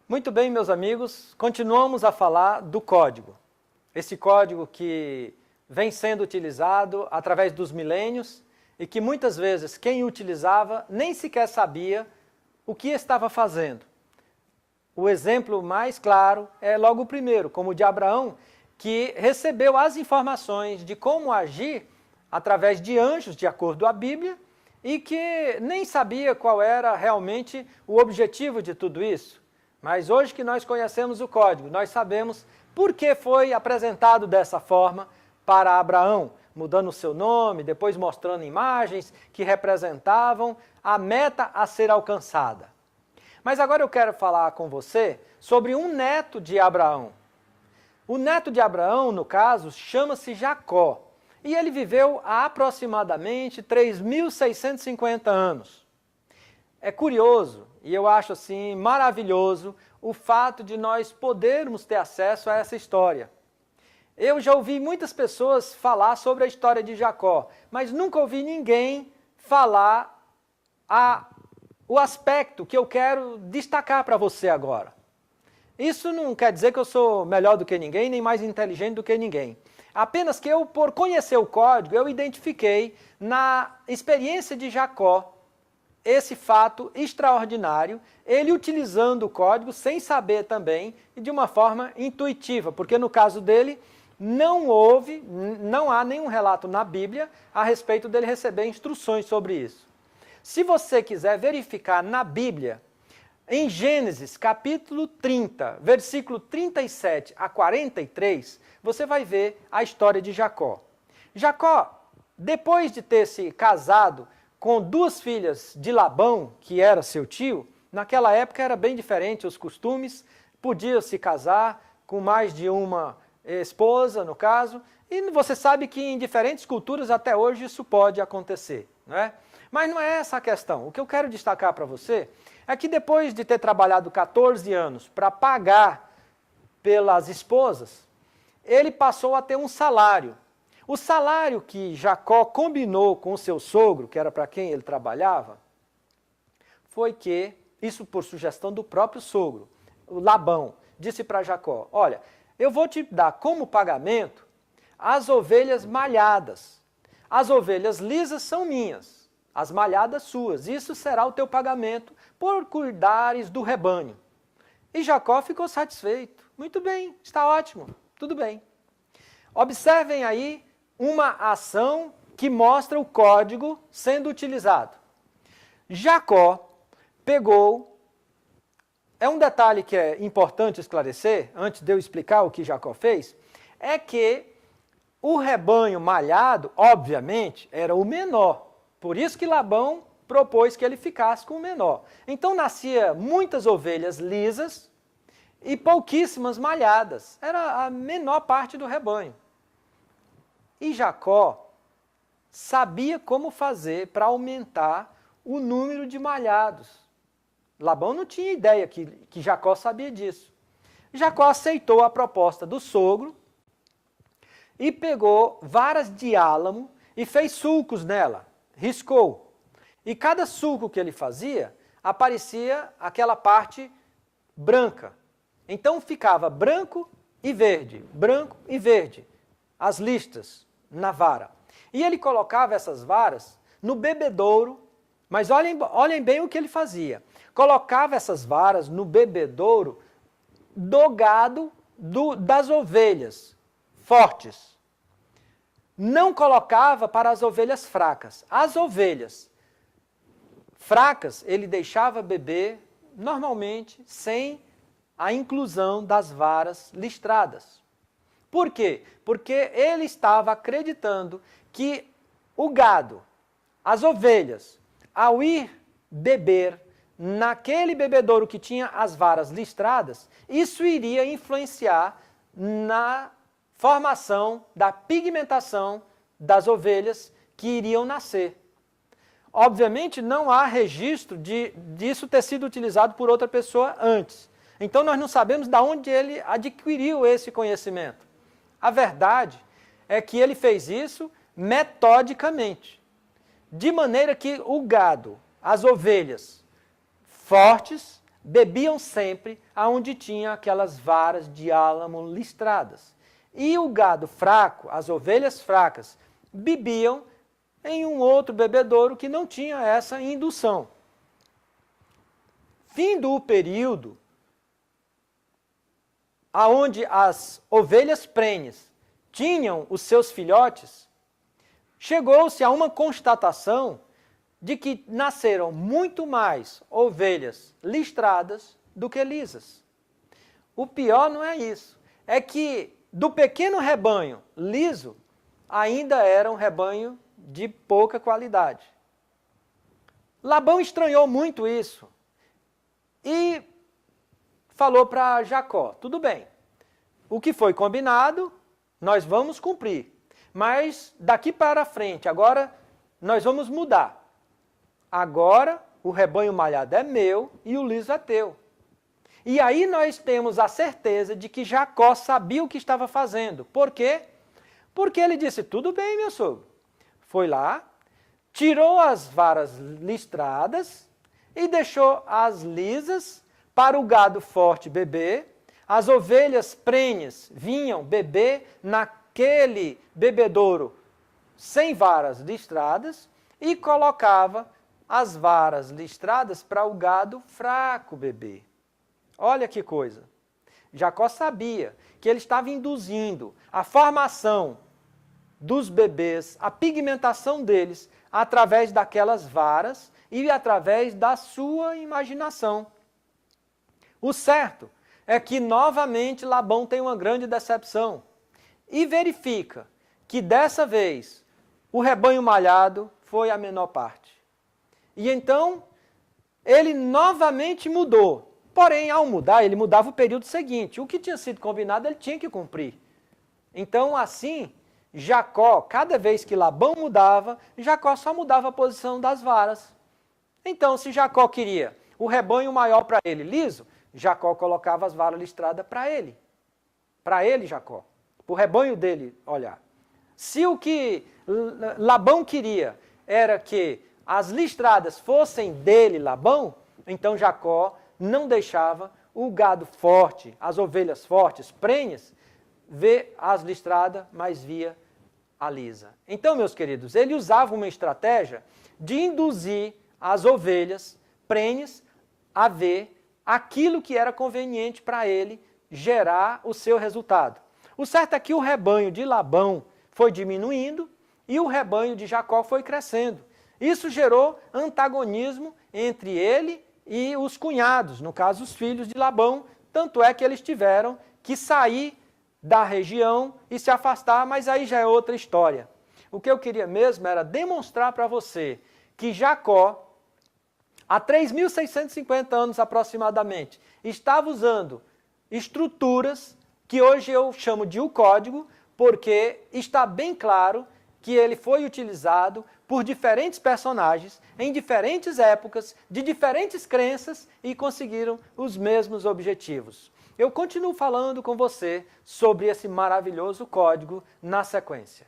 Muito bem, meus amigos, continuamos a falar do código. Esse código que vem sendo utilizado através dos milênios e que muitas vezes quem utilizava nem sequer sabia o que estava fazendo. O exemplo mais claro é logo o primeiro, como o de Abraão, que recebeu as informações de como agir através de anjos, de acordo com a Bíblia, e que nem sabia qual era realmente o objetivo de tudo isso. Mas hoje que nós conhecemos o código, nós sabemos por que foi apresentado dessa forma para Abraão, mudando o seu nome, depois mostrando imagens que representavam a meta a ser alcançada. Mas agora eu quero falar com você sobre um neto de Abraão. O neto de Abraão, no caso, chama-se Jacó. E ele viveu há aproximadamente 3.650 anos. É curioso, e eu acho assim maravilhoso, o fato de nós podermos ter acesso a essa história. Eu já ouvi muitas pessoas falar sobre a história de Jacó, mas nunca ouvi ninguém falar o aspecto que eu quero destacar para você agora. Isso não quer dizer que eu sou melhor do que ninguém, nem mais inteligente do que ninguém. Apenas que eu, por conhecer o código, eu identifiquei na experiência de Jacó esse fato extraordinário, ele utilizando o código sem saber também e de uma forma intuitiva, porque no caso dele não há nenhum relato na Bíblia a respeito dele receber instruções sobre isso. Se você quiser verificar na Bíblia, em Gênesis capítulo 30, versículo 37 a 43, você vai ver a história de Jacó. Jacó, depois de ter se casado com duas filhas de Labão, que era seu tio, naquela época era bem diferente os costumes, podia se casar com mais de uma esposa, no caso, e você sabe que em diferentes culturas até hoje isso pode acontecer, não é? Mas não é essa a questão. O que eu quero destacar para você é que depois de ter trabalhado 14 anos para pagar pelas esposas, ele passou a ter um salário. O salário que Jacó combinou com o seu sogro, que era para quem ele trabalhava, foi que, isso por sugestão do próprio sogro, o Labão, disse para Jacó, olha, eu vou te dar como pagamento as ovelhas malhadas. As ovelhas lisas são minhas, as malhadas suas. Isso será o teu pagamento por cuidares do rebanho. E Jacó ficou satisfeito. Muito bem, está ótimo, tudo bem. Observem aí uma ação que mostra o código sendo utilizado. Jacó pegou, é um detalhe que é importante esclarecer, antes de eu explicar o que Jacó fez, é que o rebanho malhado, obviamente, era o menor. Por isso que Labão propôs que ele ficasse com o menor. Então nascia muitas ovelhas lisas e pouquíssimas malhadas. Era a menor parte do rebanho. E Jacó sabia como fazer para aumentar o número de malhados. Labão não tinha ideia que Jacó sabia disso. Jacó aceitou a proposta do sogro e pegou varas de álamo e fez sulcos nela, riscou. E cada sulco que ele fazia, aparecia aquela parte branca. Então ficava branco e verde, as listas na vara. E ele colocava essas varas no bebedouro, mas olhem bem o que ele fazia. Colocava essas varas no bebedouro do gado das ovelhas fortes. Não colocava para as ovelhas fracas. As ovelhas fracas ele deixava beber normalmente sem a inclusão das varas listradas. Por quê? Porque ele estava acreditando que o gado, as ovelhas, ao ir beber naquele bebedouro que tinha as varas listradas, isso iria influenciar na formação da pigmentação das ovelhas que iriam nascer. Obviamente não há registro disso ter sido utilizado por outra pessoa antes. Então nós não sabemos de onde ele adquiriu esse conhecimento. A verdade é que ele fez isso metodicamente, de maneira que o gado, as ovelhas fortes, bebiam sempre aonde tinha aquelas varas de álamo listradas. E o gado fraco, as ovelhas fracas, bebiam em um outro bebedouro que não tinha essa indução. Findo o período aonde as ovelhas prenhes tinham os seus filhotes, chegou-se a uma constatação de que nasceram muito mais ovelhas listradas do que lisas. O pior não é isso, é que do pequeno rebanho liso, ainda era um rebanho de pouca qualidade. Labão estranhou muito isso e falou para Jacó, tudo bem, o que foi combinado, nós vamos cumprir, mas daqui para frente, agora nós vamos mudar. Agora o rebanho malhado é meu e o liso é teu. E aí nós temos a certeza de que Jacó sabia o que estava fazendo. Por quê? Porque ele disse, tudo bem, meu sogro. Foi lá, tirou as varas listradas e deixou as lisas para o gado forte beber. As ovelhas prenhes vinham beber naquele bebedouro sem varas listradas e colocava as varas listradas para o gado fraco beber. Olha que coisa. Jacó sabia que ele estava induzindo a formação dos bebês, a pigmentação deles, através daquelas varas e através da sua imaginação. O certo é que, novamente, Labão tem uma grande decepção e verifica que, dessa vez, o rebanho malhado foi a menor parte. E então, ele novamente mudou. Porém, ao mudar, ele mudava o período seguinte. O que tinha sido combinado, ele tinha que cumprir. Então, assim, Jacó, cada vez que Labão mudava, Jacó só mudava a posição das varas. Então, se Jacó queria o rebanho maior para ele liso, Jacó colocava as varas listradas para ele. Para ele, Jacó. Para o rebanho dele olhar. Se o que Labão queria era que as listradas fossem dele, Labão, então Jacó não deixava o gado forte, as ovelhas fortes, prenhes, ver as listradas, mas via a lisa. Então, meus queridos, ele usava uma estratégia de induzir as ovelhas prenhes a ver aquilo que era conveniente para ele gerar o seu resultado. O certo é que o rebanho de Labão foi diminuindo e o rebanho de Jacó foi crescendo. Isso gerou antagonismo entre ele e os cunhados, no caso os filhos de Labão, tanto é que eles tiveram que sair da região e se afastar, mas aí já é outra história. O que eu queria mesmo era demonstrar para você que Jacó, há 3.650 anos aproximadamente, estava usando estruturas que hoje eu chamo de o código, porque está bem claro que ele foi utilizado por diferentes personagens, em diferentes épocas, de diferentes crenças e conseguiram os mesmos objetivos. Eu continuo falando com você sobre esse maravilhoso código na sequência.